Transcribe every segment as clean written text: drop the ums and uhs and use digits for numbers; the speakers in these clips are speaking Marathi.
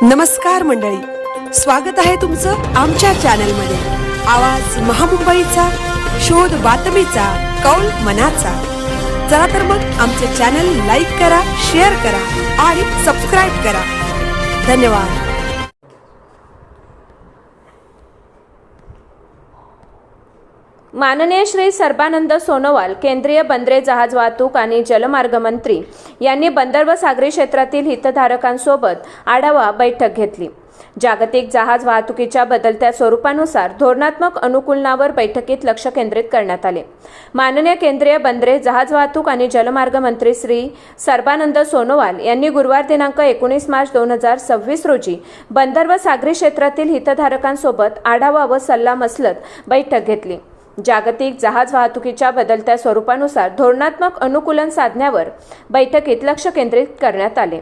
नमस्कार मंडळी, स्वागत आहे तुमचं आमच्या चॅनलमध्ये। आवाज महामुंबईचा, शोध बातमीचा, कौल मनाचा। चला तर मग आमचे चॅनल लाईक करा, शेअर करा आणि सबस्क्राइब करा। धन्यवाद। माननीय श्री सर्बानंद सोनोवाल केंद्रीय बंदरे, जहाज वाहतूक आणि जलमार्ग मंत्री यांनी बंदर व सागरी क्षेत्रातील हितधारकांसोबत आढावा बैठक घेतली। जागतिक जहाज वाहतुकीच्या बदलत्या स्वरूपानुसार धोरणात्मक अनुकूलनावर बैठकीत लक्ष केंद्रित करण्यात आले। माननीय केंद्रीय बंदरे, जहाज वाहतूक आणि जलमार्ग मंत्री श्री सर्बानंद सोनोवाल यांनी गुरुवार दिनांक 19 मार्च 2026 रोजी बंदर व सागरी क्षेत्रातील हितधारकांसोबत आढावा व सल्लामसलत बैठक घेतली। जागतिक जहाज वाहतुकीच्या बदलत्या स्वरूपानुसार धोरणात्मक अनुकूलन साधण्यावर बैठकीत लक्ष केंद्रित करण्यात आले।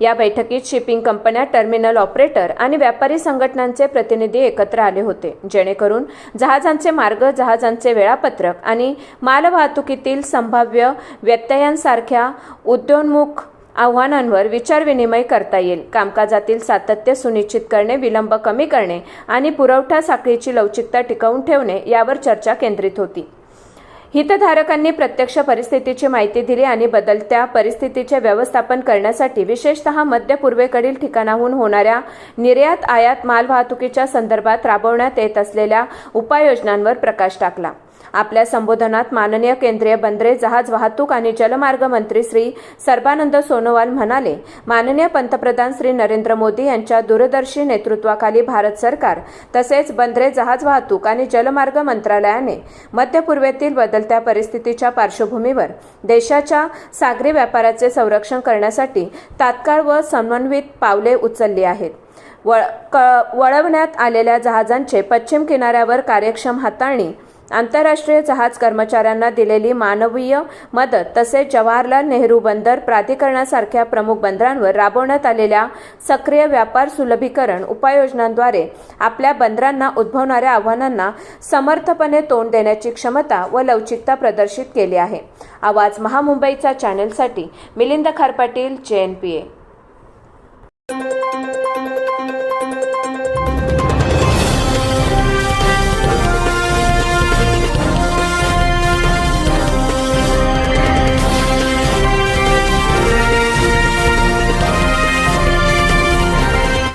या बैठकीत शिपिंग कंपन्या, टर्मिनल ऑपरेटर आणि व्यापारी संघटनांचे प्रतिनिधी एकत्र आले होते, जेणेकरून जहाजांचे मार्ग, जहाजांचे वेळापत्रक आणि मालवाहतुकीतील संभाव्य व्यत्ययांसारख्या उद्योन्मुख आव्हानांवर विचारविनिमय करता येईल। कामकाजातील सातत्य सुनिश्चित करणे, विलंब कमी करणे आणि पुरवठा साखळीची लवचिकता टिकवून ठेवणे यावर चर्चा केंद्रित होती। हितधारकांनी प्रत्यक्ष परिस्थितीची माहिती दिली आणि बदलत्या परिस्थितीचे व्यवस्थापन करण्यासाठी विशेषतः मध्य पूर्वेकडील ठिकाणाहून होणाऱ्या निर्यात आयात मालवाहतुकीच्या संदर्भात राबवण्यात येत असलेल्या उपाययोजनांवर प्रकाश टाकला। आपल्या संबोधनात माननीय केंद्रीय बंदरे, जहाज वाहतूक आणि जलमार्ग मंत्री श्री सर्बानंद सोनोवाल म्हणाले, माननीय पंतप्रधान श्री नरेंद्र मोदी यांच्या दूरदर्शी नेतृत्वाखाली भारत सरकार तसेच बंदरे, जहाज वाहतूक आणि जलमार्ग मंत्रालयाने मध्य पूर्वेतील बदलत्या परिस्थितीच्या पार्श्वभूमीवर देशाच्या सागरी व्यापाराचे संरक्षण करण्यासाठी तात्काळ व समन्वित पावले उचलली आहेत। वळवण्यात आलेल्या जहाजांचे पश्चिम किनाऱ्यावर कार्यक्षम हाताळणी, आंतरराष्ट्रीय जहाज कर्मचाऱ्यांना दिलेली मानवीय मदत तसेच जवाहरलाल नेहरू बंदर प्राधिकरणासारख्या प्रमुख बंदरांवर राबवण्यात आलेल्या सक्रिय व्यापार सुलभीकरण उपाययोजनांद्वारे आपल्या बंदरांना उद्भवणाऱ्या आव्हानांना समर्थपणे तोंड देण्याची क्षमता व लवचिकता प्रदर्शित केली आहे। आवाज महामुंबईचा चॅनलसाठी मिलिंद खारपाटील, JNPA।